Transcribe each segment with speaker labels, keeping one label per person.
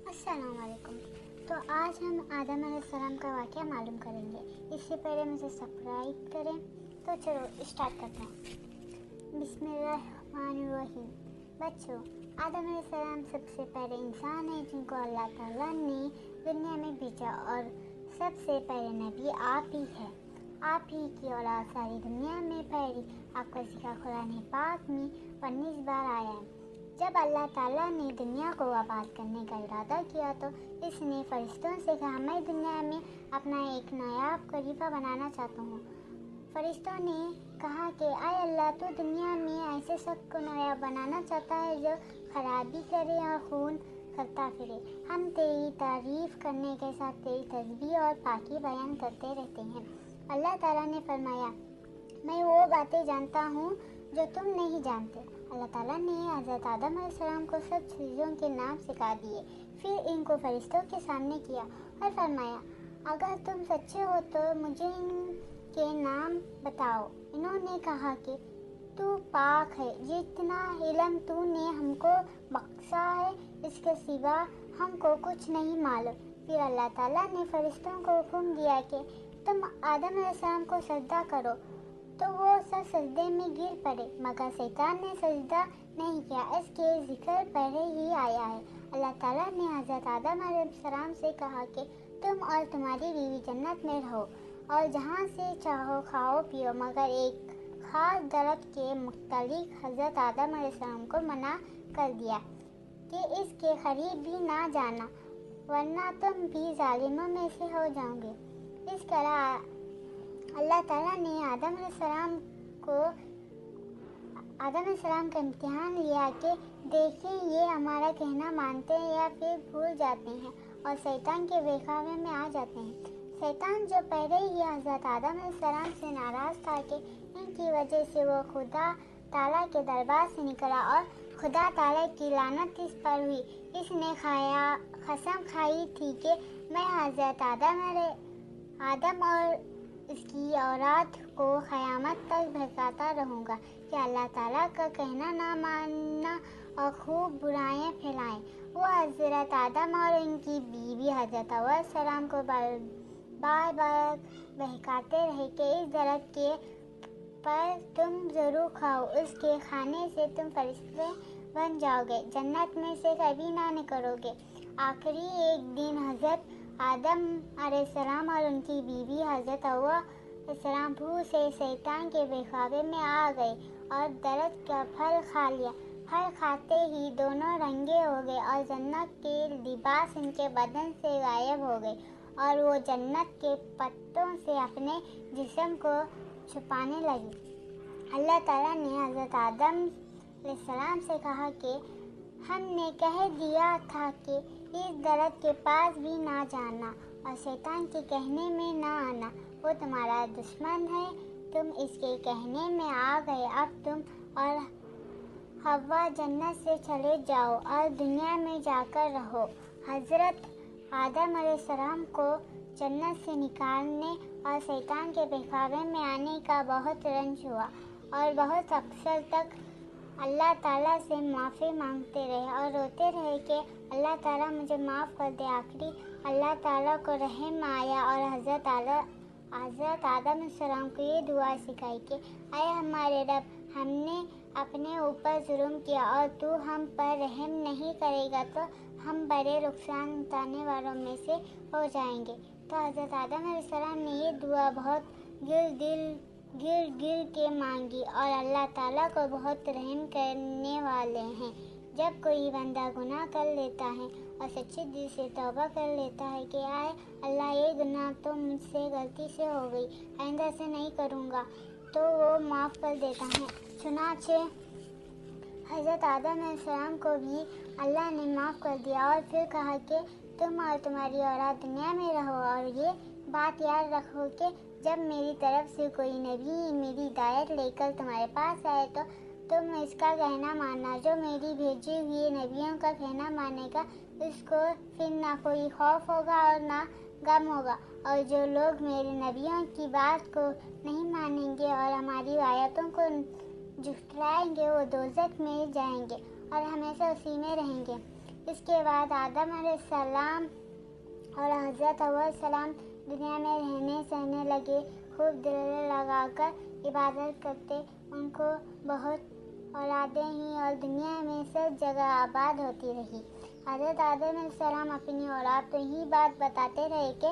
Speaker 1: अस्सलाम वालेकुम। तो आज हम आदम अलैहिस्सलाम का वाक़या मालूम करेंगे। इससे पहले मुझे सब्सक्राइब करें। तो चलो स्टार्ट करते हैं। बिस्मिल्लाहिर्रहमानिर्रहीम। बच्चों, आदम अलैहिस्सलाम सबसे पहले इंसान है जिनको अल्लाह ताला ने दुनिया में भेजा और सबसे पहले नबी आप ही है। आप ही की औलाद सारी दुनिया में फैली। आपका जिक्र कुरान पाक में 19 बार आया है। जब अल्लाह ताला ने दुनिया को आबाद करने का इरादा किया तो इसने फरिश्तों से कहा, मैं दुनिया में अपना एक नायाब खलीफा बनाना चाहता हूँ। फरिश्तों ने कहा कि आए अल्लाह, तो दुनिया में ऐसे शख्स को नायाब बनाना चाहता है जो खराबी करे और खून करता फिरे। हम तेरी तारीफ करने के साथ तेरी तस्बीह और पाकी बयान करते रहते हैं। अल्लाह ताला ने फरमाया, मैं वो बातें जानता हूँ जो तुम नहीं जानते। अल्लाह ताला ने हज़रत आदम अलैहिस्सलाम को सब चीज़ों के नाम सिखा दिए। फिर इनको फरिश्तों के सामने किया और फरमाया, अगर तुम सच्चे हो तो मुझे इनके नाम बताओ। इन्होंने कहा कि तू पाक है, जितना इल्म तूने हमको बख्शा है इसके सिवा हमको कुछ नहीं मालूम। फिर अल्लाह ताला ने फरिश्तों को हुक्म दिया कि तुम आदम अलैहिस्सलाम को सजदा करो, तो वो सब सजदे में गिर पड़े, मगर शैतान ने सजदा नहीं किया। इसके जिक्र पहले ही आया है। अल्लाह ताला ने हज़रत आदम अलैहिस्सलाम से कहा कि तुम और तुम्हारी बीवी जन्नत में रहो और जहाँ से चाहो खाओ पियो, मगर एक खास दरख्त के मुतालिक हज़रत आदम अलैहिस्सलाम को मना कर दिया कि इसके करीब भी ना जाना, वरना तुम भी जालिमों में से हो जाओगे। इस तरह अल्लाह ताला ने आदम अलैहिस्सलाम का इम्तिहान लिया कि देखें ये हमारा कहना मानते हैं या फिर भूल जाते हैं और शैतान के बहकावे में आ जाते हैं। शैतान जो पहले ही हज़रत आदम अलैहिस्सलाम से नाराज़ था कि इनकी वजह से वो खुदा ताला के दरबार से निकला और खुदा ताला की लानत इस पर हुई। इसने कसम खाई थी कि मैं हज़रत आदम और इसकी औलाद को क़यामत तक भड़काता रहूँगा कि अल्लाह ताला का कहना ना मानना और खूब बुराइयाँ फैलाएं। वो हज़रत आदम और इनकी बीवी हज़रत हव्वा सलाम को बार बार बहकाते रहे कि इस दरख्त के पर तुम ज़रूर खाओ, उसके खाने से तुम फरिश्ते बन जाओगे, जन्नत में से कभी ना निकलोगे। आखिरी एक दिन हज़रत आदम अलैहिस्सलाम और उनकी बीवी हज़रत हव्वा अलैहिस्सलाम भूख से शैतान के बहकावे में आ गए और दरख्त का फल खा लिया। फल खाते ही दोनों रंगे हो गए और जन्नत के लिबास इनके बदन से गायब हो गए और वो जन्नत के पत्तों से अपने जिस्म को छुपाने लगी। अल्लाह ताला ने हज़रत आदम अलैहिस्सलाम से कहा कि हमने कह दिया था कि इस दरख्त के पास भी ना जाना और शैतान के कहने में ना आना, वो तुम्हारा दुश्मन है। तुम इसके कहने में आ गए, अब तुम और हव्वा जन्नत से चले जाओ और दुनिया में जाकर रहो। हज़रत आदम अलैहिस्सलाम को जन्नत से निकालने और शैतान के बहकावे में आने का बहुत रंज हुआ और बहुत अक्सर तक अल्लाह ताला से माफ़ी मांगते रहे और रोते रहे कि अल्लाह ताला मुझे माफ़ कर दे। आखिरी अल्लाह ताला को रहम आया और हज़रत आदम अलैहिस्सलाम को ये दुआ सिखाई कि आए हमारे रब, हमने अपने ऊपर जुल्म किया और तू हम पर रहम नहीं करेगा तो हम बड़े नुकसान उठाने वालों में से हो जाएंगे। तो हज़रत आदम अलैहिस्सलाम ने ये दुआ बहुत गिर के मांगी और अल्लाह ताला को बहुत रहम करने वाले हैं। जब कोई बंदा गुनाह कर लेता है और सच्चे दिल से तौबा कर लेता है कि आए अल्लाह, ये गुनाह तो मुझसे गलती से हो गई, आइंदा से नहीं करूँगा, तो वो माफ़ कर देता है। चुनांचे हज़रत आदम अलैहिस्सलाम को भी अल्लाह ने माफ़ कर दिया और फिर कहा कि तुम और तुम्हारी औलाद दुनिया में रहो और ये बात याद रखो कि जब मेरी तरफ से कोई नबी मेरी हिदायत लेकर तुम्हारे पास आए तो तुम इसका कहना मानना। जो मेरी भेजी हुई नबियों का कहना मानेगा उसको फिर ना कोई खौफ होगा और ना गम होगा, और जो लोग मेरे नबियों की बात को नहीं मानेंगे और हमारी आयतों को झुठलाएंगे वो दोज़ख में जाएंगे और हमेशा उसी में रहेंगे। اس کے بعد آدم علیہ السلام اور حضرت حوا علیہ السلام دنیا میں رہنے سہنے لگے، خوب دل لگا کر عبادت کرتے، ان کو بہت اولادیں ہوئیں اور دنیا میں سب جگہ آباد ہوتی رہی۔ حضرت آدم علیہ السلام اپنی اولاد کو یہی بات بتاتے رہے کہ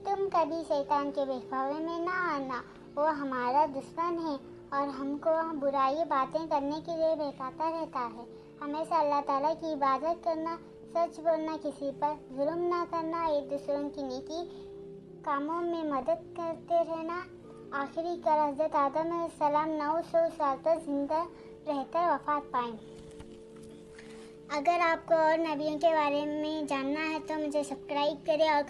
Speaker 1: تم کبھی شیطان کے بہکاوے میں نہ آنا، وہ ہمارا دشمن ہے اور ہم کو برائی باتیں کرنے کے لیے بہکاتا رہتا ہے۔ ہمیشہ اللہ تعالیٰ کی عبادت کرنا، سچ بولنا، کسی پر ظلم نہ کرنا، ایک دوسروں کی نیکی کاموں میں مدد کرتے رہنا۔ آخری کار حضرت آدم علیہ السلام 900 سال تک زندہ رہ کر وفات پائیں۔ اگر آپ کو اور نبیوں کے بارے میں جاننا ہے تو مجھے سبسکرائب کریں اور